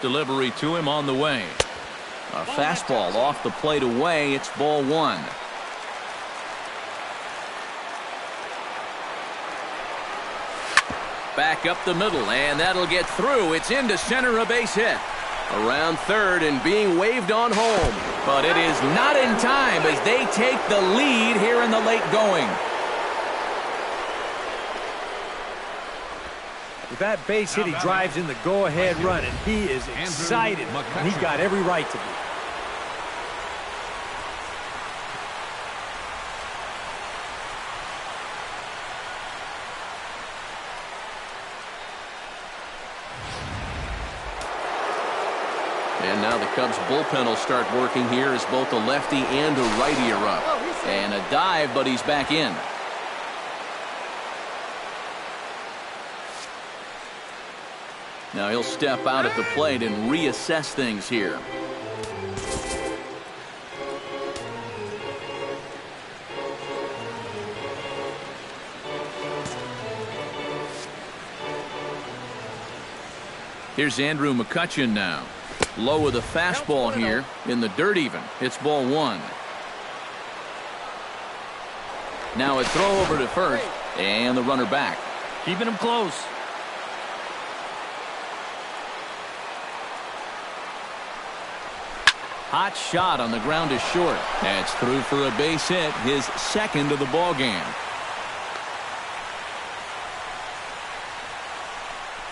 Delivery to him on the way. A fastball off the plate away. It's ball one. Back up the middle, and that'll get through. It's into center, a base hit. Around third and being waved on home. But it is not in time as they take the lead here in the late going. With that base hit, he drives in the go-ahead run, and he is excited, and he's got every right to be. And now the Cubs bullpen will start working here as both a lefty and a righty are up. And a dive, but he's back in. Now he'll step out at the plate and reassess things here. Here's Andrew McCutchen now. Low with a fastball here in the dirt even. It's ball one. Now a throw over to first and the runner back. Keeping him close. Hot shot on the ground is short. That's through for a base hit, his second of the ball game.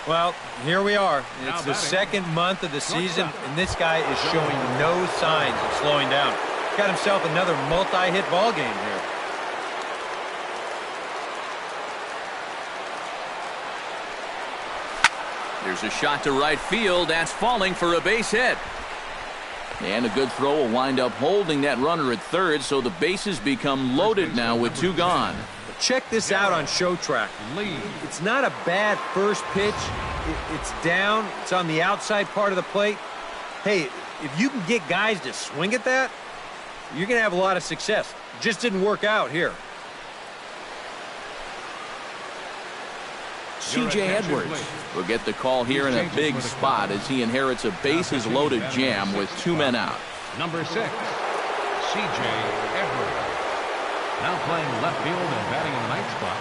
Well, here we are. It's the second month of the season, and this guy is showing no signs of slowing down. Got himself another multi-hit ball game here. There's a shot to right field. That's falling for a base hit. And a good throw will wind up holding that runner at third, so the bases become loaded now with two gone. Check this out on Show Track. It's not a bad first pitch. It's down. It's on the outside part of the plate. Hey, if you can get guys to swing at that, you're going to have a lot of success. Just didn't work out here. C.J. Edwards will get the call here in a big spot as he inherits a bases-loaded jam with two men out. Number 6, C.J. Edwards. Now playing left field and batting in the ninth spot,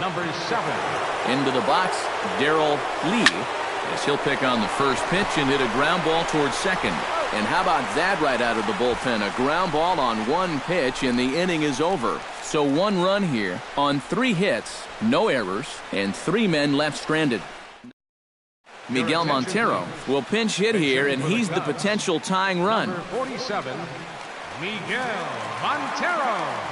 number 7. Into the box, Darrell Lee, as he'll pick on the first pitch and hit a ground ball towards second. And how about that right out of the bullpen? A ground ball on one pitch, and the inning is over. So one run here on 3 hits, no errors, and 3 men left stranded. Miguel Montero will pinch hit here, and he's the potential tying run. Number 47, Miguel Montero.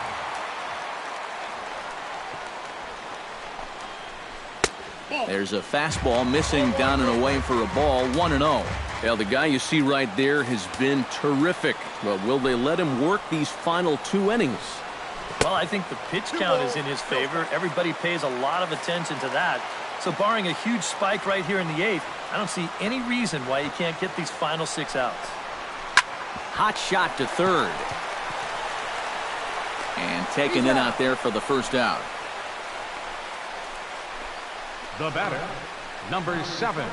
There's a fastball missing down and away for a ball, 1-0. Well, the guy you see right there has been terrific. But will they let him work these final 2 innings? Well, I think the pitch count is in his favor. Everybody pays a lot of attention to that. So barring a huge spike right here in the 8th, I don't see any reason why he can't get these final 6 outs. Hot shot to third. And taken in out there for the first out. The batter, number 7.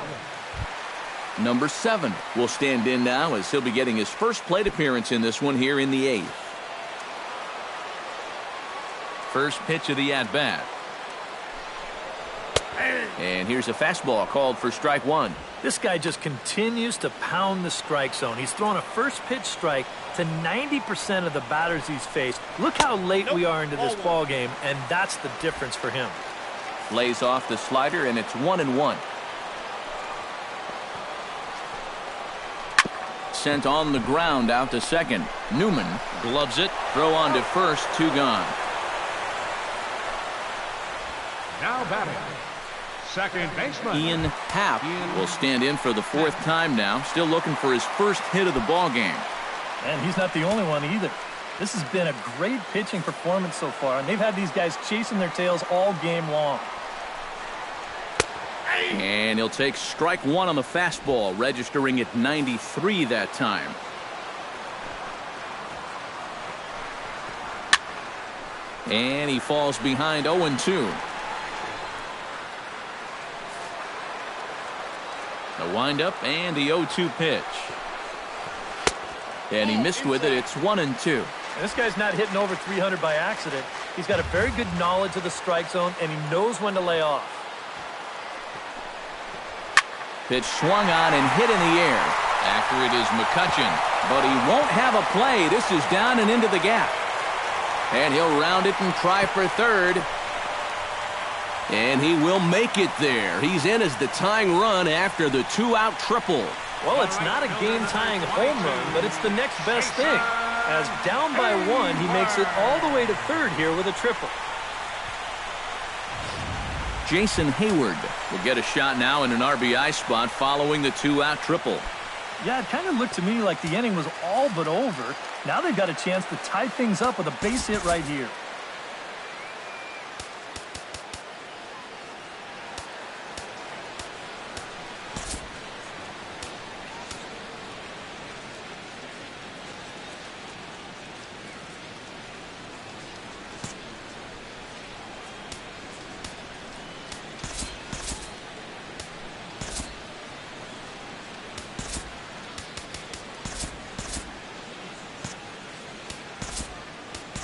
Number 7 will stand in now as he'll be getting his first plate appearance in this one here in the 8th. First pitch of the at-bat. And here's a fastball called for strike 1. This guy just continues to pound the strike zone. He's thrown a first pitch strike to 90% of the batters he's faced. Look how late we are into this ball game, and that's the difference for him. Lays off the slider, and it's 1-1. Sent on the ground out to second. Newman gloves it. Throw on to first. 2 gone. Now batting, second baseman Ian Happ will stand in for the 4th time now. Still looking for his first hit of the ball game. And he's not the only one either. This has been a great pitching performance so far, and they've had these guys chasing their tails all game long. And he'll take strike 1 on the fastball, registering at 93 that time. And he falls behind 0-2. The windup and the 0-2 pitch. And he missed with it. It's 1-2. And this guy's not hitting over 300 by accident. He's got a very good knowledge of the strike zone, and he knows when to lay off. Pitch swung on and hit in the air. After it is McCutchen, but he won't have a play. This is down and into the gap. And he'll round it and try for third. And he will make it there. He's in as the tying run after the 2-out triple. Well, it's not a game-tying home run, but it's the next best thing. As down by 1, he makes it all the way to third here with a triple. Jason Hayward will get a shot now in an RBI spot following the 2-out triple. Yeah, it kind of looked to me like the inning was all but over. Now they've got a chance to tie things up with a base hit right here.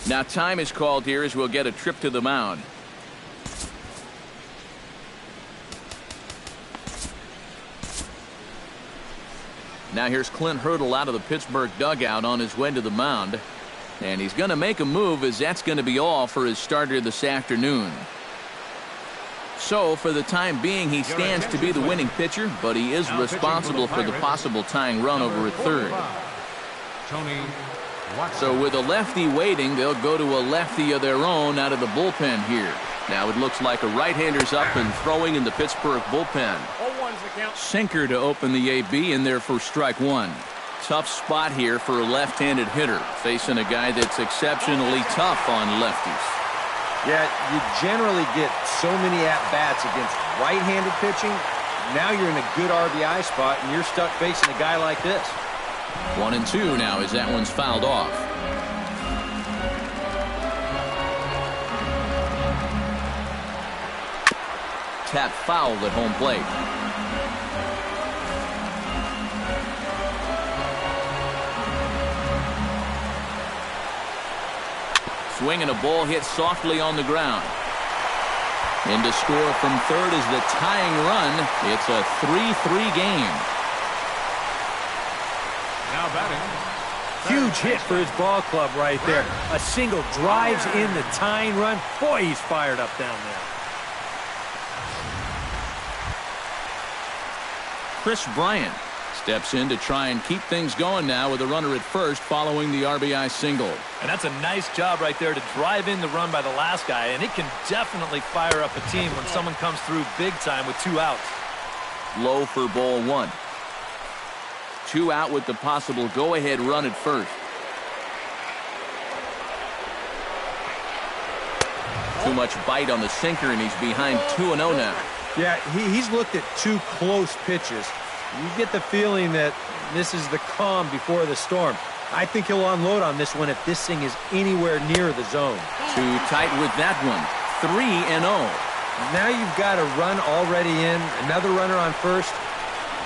Now time is called here as we'll get a trip to the mound. Now here's Clint Hurdle out of the Pittsburgh dugout on his way to the mound. And he's going to make a move, as that's going to be all for his starter this afternoon. So for the time being, he stands to be the winning pitcher, but he is responsible for the possible tying run over at third. So with a lefty waiting, they'll go to a lefty of their own out of the bullpen here. Now it looks like a right-hander's up and throwing in the Pittsburgh bullpen. Sinker to open the AB in there for strike one. Tough spot here for a left-handed hitter, facing a guy that's exceptionally tough on lefties. Yeah, you generally get so many at-bats against right-handed pitching. Now you're in a good RBI spot, and you're stuck facing a guy like this. 1-2 now as that one's fouled off. Tap fouled at home plate. Swinging a ball hit softly on the ground. And to score from third is the tying run. It's a 3-3 game. Now batting. Huge hit for his ball club right there. A single drives in the tying run. Boy, he's fired up down there. Chris Bryant steps in to try and keep things going now with a runner at first following the RBI single. And that's a nice job right there to drive in the run by the last guy, and it can definitely fire up a team when someone comes through big time with 2 outs. Low for ball 1. 2 out with the possible go-ahead run at first. Too much bite on the sinker, and he's behind 2-0 now. Yeah, he's looked at 2 close pitches. You get the feeling that this is the calm before the storm. I think he'll unload on this one if this thing is anywhere near the zone. Too tight with that one. 3-0. Now you've got a run already in, another runner on first.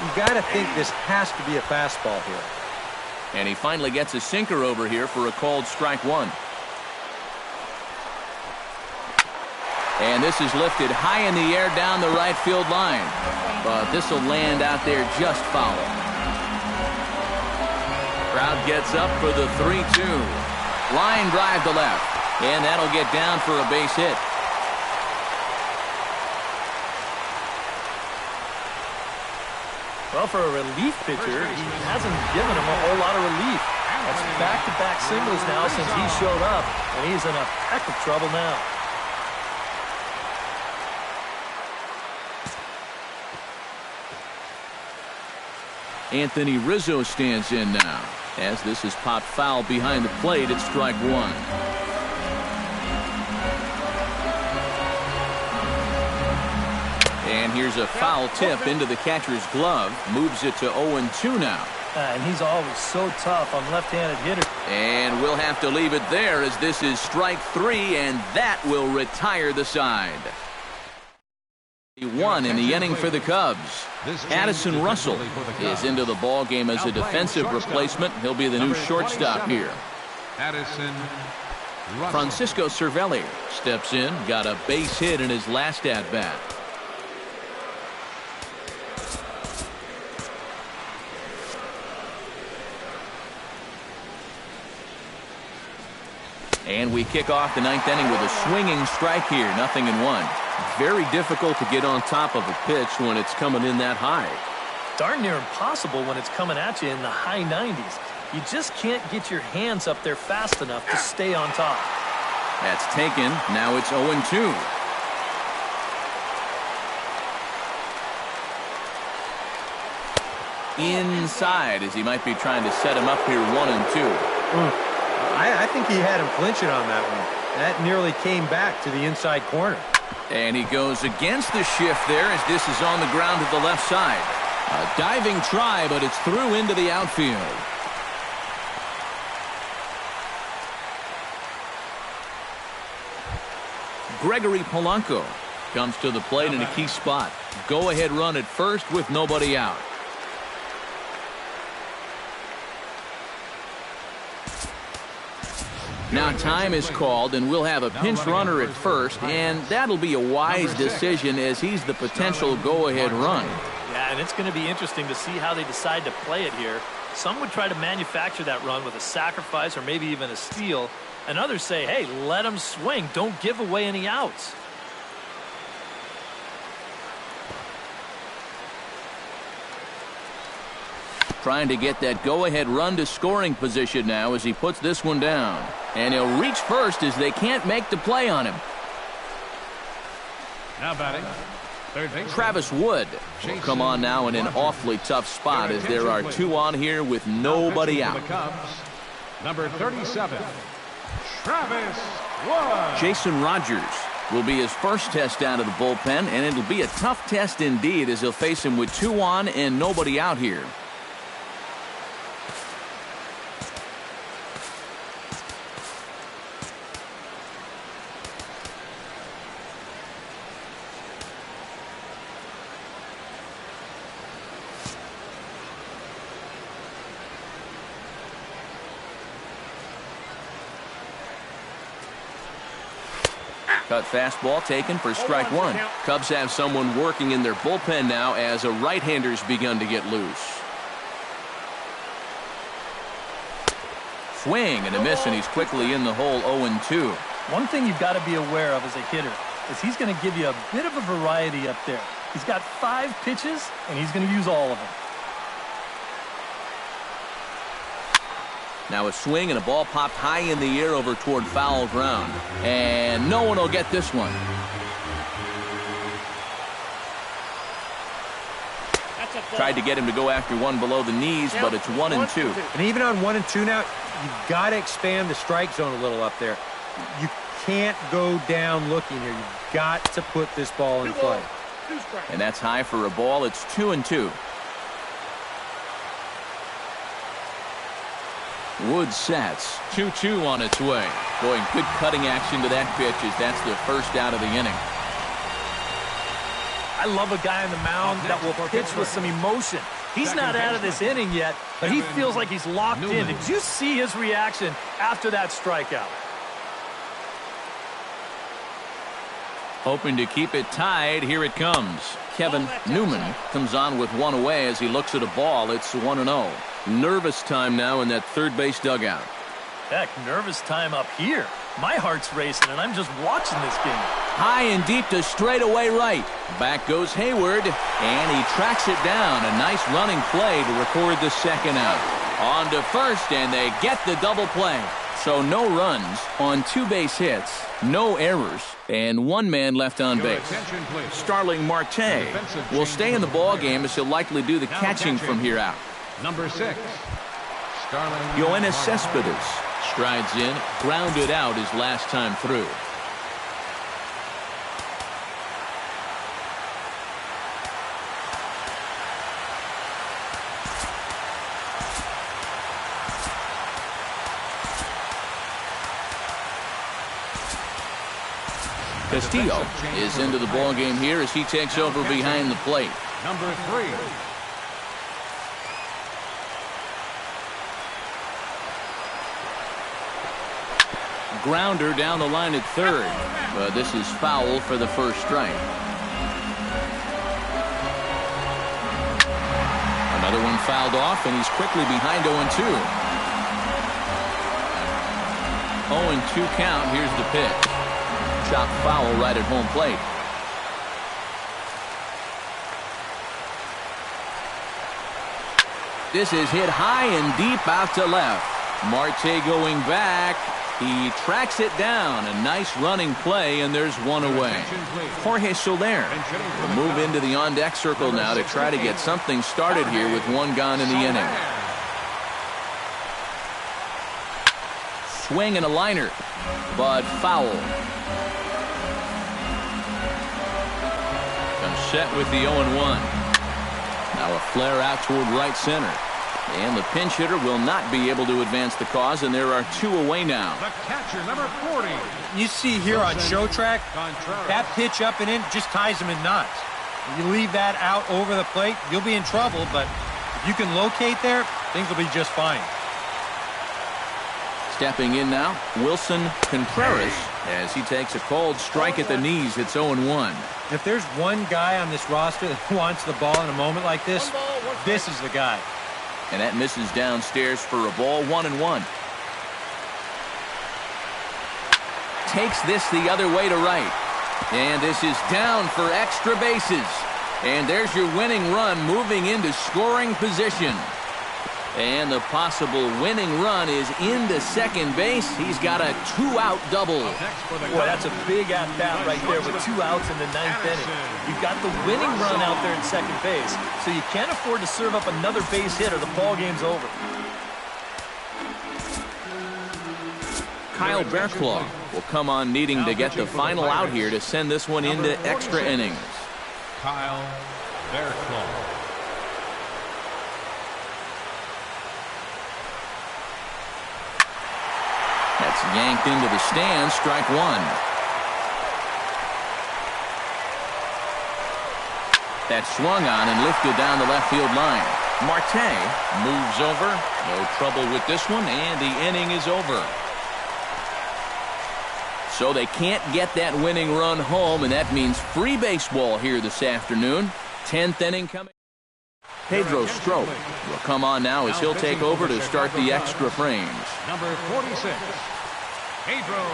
You've got to think this has to be a fastball here. And he finally gets a sinker over here for a called strike one. And this is lifted high in the air down the right field line. But this will land out there just foul. Crowd gets up for the 3-2. Line drive to left. And that'll get down for a base hit. Well, for a relief pitcher, he hasn't given him a whole lot of relief. That's back-to-back singles now since he showed up, and he's in a heck of trouble now. Anthony Rizzo stands in now. As this is popped foul behind the plate, it's strike one. And here's a foul tip into the catcher's glove. Moves it to 0-2 now. And he's always so tough on left-handed hitters. And we'll have to leave it there as this is strike three, and that will retire the side. One in the inning for the Cubs. Addison Russell is into the ball game as a defensive replacement. He'll be the new shortstop here. Addison Russell. Francisco Cervelli steps in, got a base hit in his last at-bat. And we kick off the ninth inning with a swinging strike here, 0-1. Very difficult to get on top of a pitch when it's coming in that high. Darn near impossible when it's coming at you in the high 90s. You just can't get your hands up there fast enough to stay on top. That's taken. Now it's 0-2. Inside as he might be trying to set him up here 1-2. I think he had him flinching on that one. That nearly came back to the inside corner. And he goes against the shift there as this is on the ground to the left side. A diving try, but it's through into the outfield. Gregory Polanco comes to the plate in a key spot. Go-ahead run at first with nobody out. Now time is called, and we'll have a pinch runner at first, and that'll be a wise decision as he's the potential go-ahead run. Yeah, and it's going to be interesting to see how they decide to play it here. Some would try to manufacture that run with a sacrifice or maybe even a steal, and others say, hey, let him swing. Don't give away any outs. Trying to get that go-ahead run to scoring position now as he puts this one down. And he'll reach first as they can't make the play on him. Now batting, third base. Travis Wood will come on now in an awfully tough spot as there are two on here with nobody out. Number 37, Travis Wood. Jason Rogers will be his first test out of the bullpen, and it'll be a tough test indeed as he'll face him with two on and nobody out here. Cut fastball taken for strike one. Cubs have someone working in their bullpen now as a right-hander's begun to get loose. Swing and a miss, and he's quickly in the hole 0-2. One thing you've got to be aware of as a hitter is he's going to give you a bit of a variety up there. He's got 5 pitches, and he's going to use all of them. Now a swing and a ball popped high in the air over toward foul ground. And no one will get this one. Tried to get him to go after one below the knees, but it's 1-2. And even on 1-2 now, you've got to expand the strike zone a little up there. You can't go down looking here. You've got to put this ball in play. And that's high for a ball. It's 2-2. Wood sets. 2-2 on its way. Boy, good cutting action to that pitch as that's the first out of the inning. I love a guy on the mound that will pitch with some emotion. He's not out of this inning yet, but he feels like he's locked in. Did you see his reaction after that strikeout? Hoping to keep it tied. Here it comes. Kevin Newman comes on with one away as he looks at a ball. It's 1-0. Nervous time now in that third base dugout. Heck, nervous time up here. My heart's racing, and I'm just watching this game. High and deep to straightaway right. Back goes Hayward, and he tracks it down. A nice running play to record the second out. On to first, and they get the double play. So no runs on 2 base hits, no errors, and 1 man left on base. Starling Marte will stay in the ball game as he'll likely do the catching from here out. Number 6, Starling Yoenis Cespedes strides in, grounded out his last time through. Castillo is into the ball game here as he takes over behind the plate. Number 3. Grounder down the line at third, but this is foul for the first strike. Another one fouled off, and he's quickly behind 0-2. 0-2 count. Here's the pitch. Chop foul right at home plate. This is hit high and deep out to left. Marte going back. He tracks it down. A nice running play, and there's one away. Jorge Soler will move into the on-deck circle now to try to get something started here with one gone in the inning. Swing and a liner, but foul. Comes set with the 0-1. Now a flare out toward right center. And the pinch hitter will not be able to advance the cause, and there are 2 away now. The catcher, number 40. You see here on show track, that pitch up and in just ties him in knots. You leave that out over the plate, you'll be in trouble, but if you can locate there, things will be just fine. Stepping in now, Wilson Contreras, as he takes a cold strike at the knees. It's 0-1. If there's one guy on this roster that wants the ball in a moment like this, this is the guy. And that misses downstairs for a ball. 1-1. Takes this the other way to right. And this is down for extra bases. And there's your winning run moving into scoring position. And the possible winning run is into second base. He's got a 2-out double. Boy, that's a big at-bat right there with 2 outs in the 9th inning. You've got the winning run out there in second base, so you can't afford to serve up another base hit or the ball game's over. Kyle Bearclaw will come on needing to get the final out here to send this one into extra innings. Kyle Bearclaw. That's yanked into the stands. Strike 1. That's swung on and lifted down the left field line. Marte moves over. No trouble with this one, and the inning is over. So they can't get that winning run home, and that means free baseball here this afternoon. 10th inning coming. Pedro Strop will come on now as he'll take over to start the extra frames. Number 46, Pedro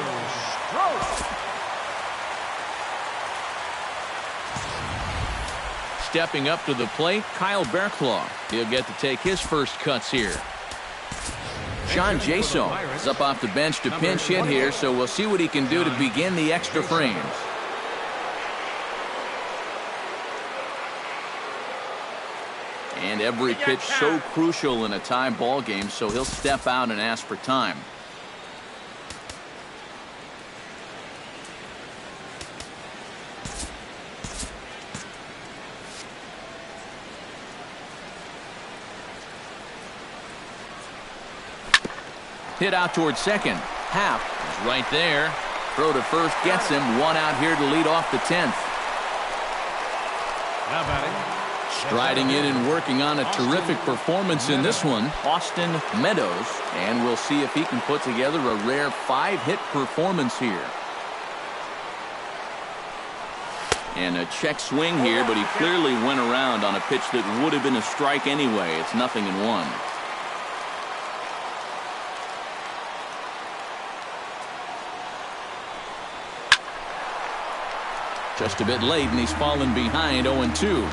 Strop. Stepping up to the plate, Kyle Bearclaw. He'll get to take his first cuts here. Sean Jaso is up off the bench to pinch hit here, so we'll see what he can do to begin the extra frames. And every pitch so crucial in a tie ball game, so he'll step out and ask for time. Hit out towards second. Happ is right there. Throw to first gets him. 1 out here to lead off the 10th. Now batting. Striding in and working on a terrific performance in this one, Austin Meadows. And we'll see if he can put together a rare 5-hit performance here. And a check swing here, but he clearly went around on a pitch that would have been a strike anyway. It's 0-1. Just a bit late, and he's fallen behind 0-2.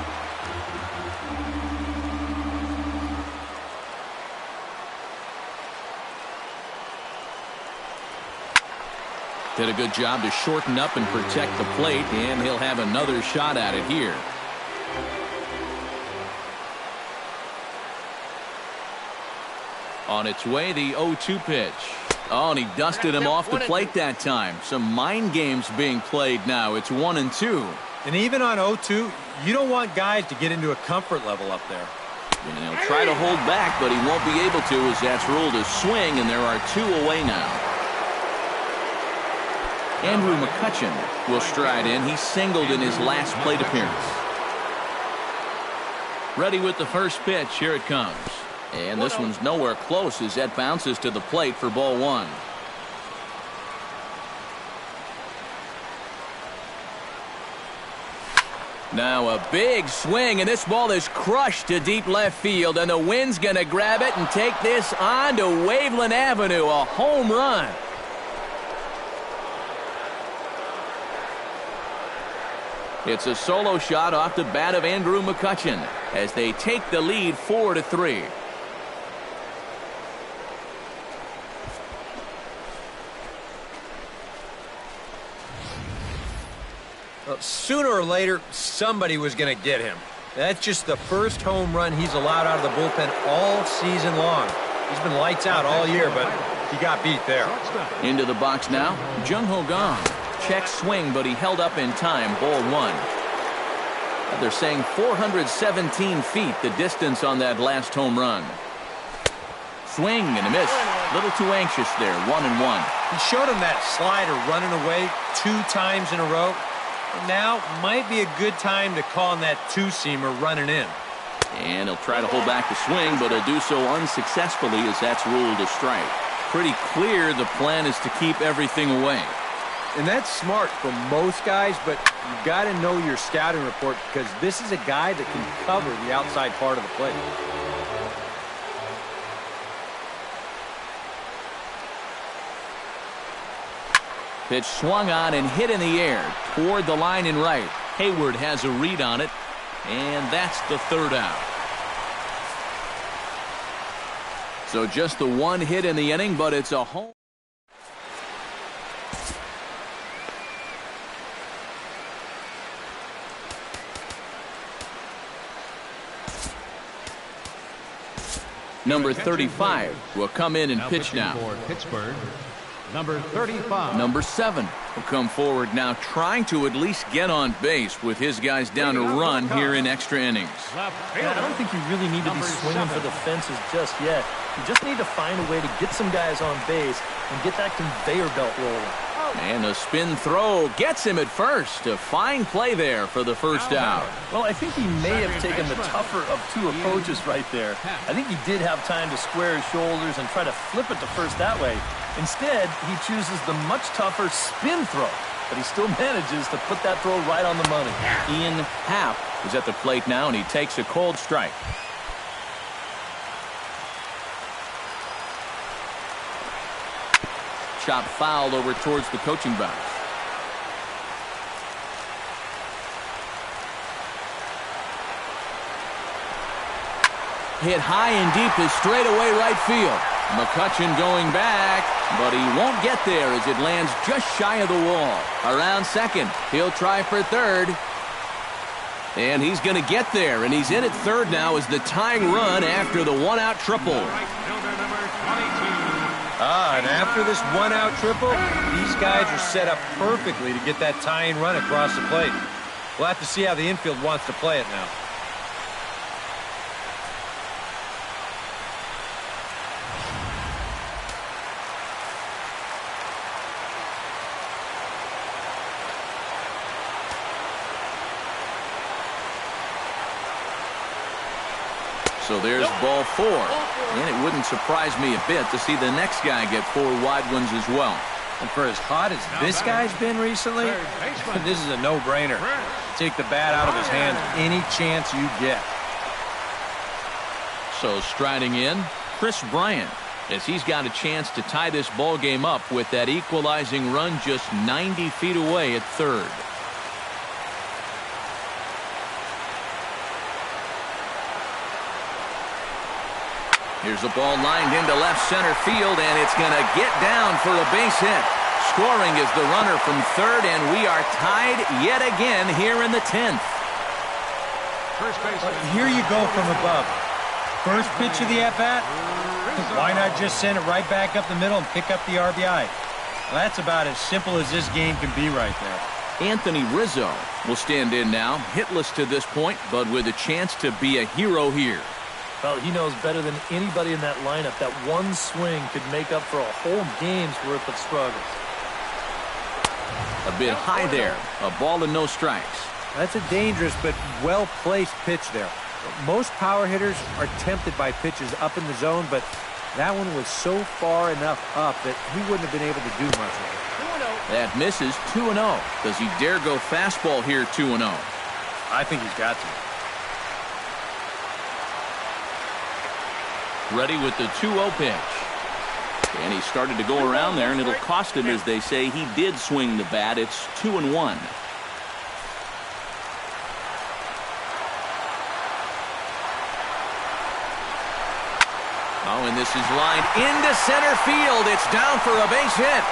Did a good job to shorten up and protect the plate, and he'll have another shot at it here. On its way, the 0-2 pitch. Oh, and he dusted him off the plate that time. Some mind games being played now. It's 1-2. And even on 0-2, you don't want guys to get into a comfort level up there. And he'll try to hold back, but he won't be able to as that's ruled a swing, and there are 2 away now. Andrew McCutchen will stride in. He singled in his last plate appearance. Ready with the first pitch. Here it comes. And this one's nowhere close as that bounces to the plate for ball one. Now a big swing, and this ball is crushed to deep left field, and the wind's going to grab it and take this on to Waveland Avenue. A home run. It's a solo shot off the bat of Andrew McCutchen as they take the lead 4-3. Well, sooner or later, somebody was going to get him. That's just the first home run he's allowed out of the bullpen all season long. He's been lights out all year, but he got beat there. Into the box now, Jung Ho Gong. Check swing, but he held up in time. Ball one. They're saying 417 feet, the distance on that last home run. Swing and a miss. A little too anxious there. 1-1. He showed him that slider running away 2 times in a row. Now might be a good time to call on that two-seamer running in. And he'll try to hold back the swing, but he'll do so unsuccessfully as that's ruled a strike. Pretty clear the plan is to keep everything away. And that's smart for most guys, but you've got to know your scouting report because this is a guy that can cover the outside part of the plate. Pitch swung on and hit in the air toward the line and right. Hayward has a read on it, and that's the third out. So just the one hit in the inning, but it's a home. Number 35 will come in and pitch now. For Pittsburgh, number 35. Number 7 will come forward now, trying to at least get on base with his guys down to run here in extra innings. Yeah, I don't think you really need to be swinging for the fences just yet. You just need to find a way to get some guys on base and get that conveyor belt rolling. And a spin throw gets him at first. A fine play there for the first out. Well, I think he may have taken the tougher of 2 approaches right there. I think he did have time to square his shoulders and try to flip it to first that way. Instead, he chooses the much tougher spin throw, but he still manages to put that throw right on the money. Ian Happ is at the plate now, and he takes a cold strike. Chop foul over towards the coaching box. Hit high and deep to straightaway right field. McCutchen going back, but he won't get there as it lands just shy of the wall. Around second, he'll try for third. And he's going to get there, and he's in at third now as the tying run after the one-out triple. And after this one-out triple, these guys are set up perfectly to get that tying run across the plate. We'll have to see how the infield wants to play it now. So there's ball 4. And it wouldn't surprise me a bit to see the next guy get 4 wide ones as well. And for as hot as this guy's been recently, this is a no-brainer. Take the bat out of his hands any chance you get. So striding in, Chris Bryant, as he's got a chance to tie this ball game up with that equalizing run just 90 feet away at third. Here's a ball lined into left center field, and it's going to get down for a base hit. Scoring is the runner from third, and we are tied yet again here in the 10th. Here you go from above. First pitch of the at-bat, why not just send it right back up the middle and pick up the RBI? Well, that's about as simple as this game can be right there. Anthony Rizzo will stand in now, hitless to this point, but with a chance to be a hero here. Well, he knows better than anybody in that lineup that one swing could make up for a whole game's worth of struggles. A bit high there. A ball and no strikes. That's a dangerous but well-placed pitch there. Most power hitters are tempted by pitches up in the zone, but that one was so far enough up that he wouldn't have been able to do much with it. That misses. 2-0. Does he dare go fastball here? 2-0. I think he's got to. Ready with the 2-0 pitch. And he started to go around there, and it'll cost him, as they say. He did swing the bat. It's 2-1. Oh, and this is lined into center field. It's down for a base hit.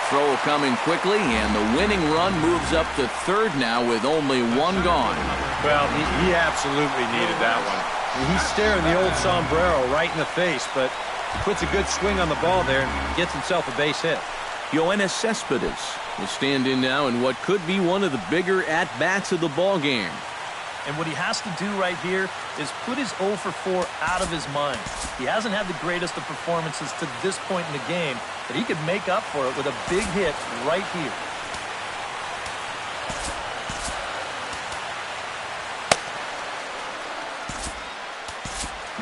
Throw coming quickly, and the winning run moves up to third now with only one gone. Well, he absolutely needed that one. He's staring the old sombrero right in the face, but he puts a good swing on the ball there and gets himself a base hit. Yoenis Cespedes will stand in now in what could be one of the bigger at-bats of the ball game. And what he has to do right here is put his 0 for 4 out of his mind. He hasn't had the greatest of performances to this point in the game, but he could make up for it with a big hit right here.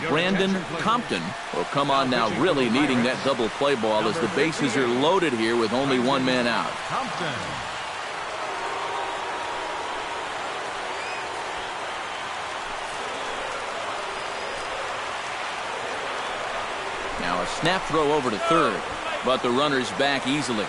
Brandon Compton will come on now, really needing that double play ball as the bases are loaded here with only one man out. Compton. Now a snap throw over to third, but the runner's back easily.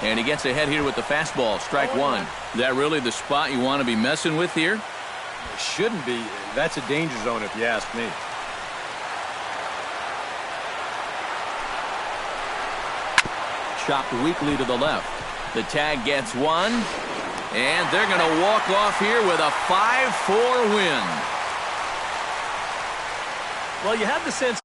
And he gets ahead here with the fastball. Strike one. Is that really the spot you want to be messing with here? It shouldn't be. That's a danger zone if you ask me. Chopped weakly to the left. The tag gets one. And they're going to walk off here with a 5-4 win. Well, you had the sense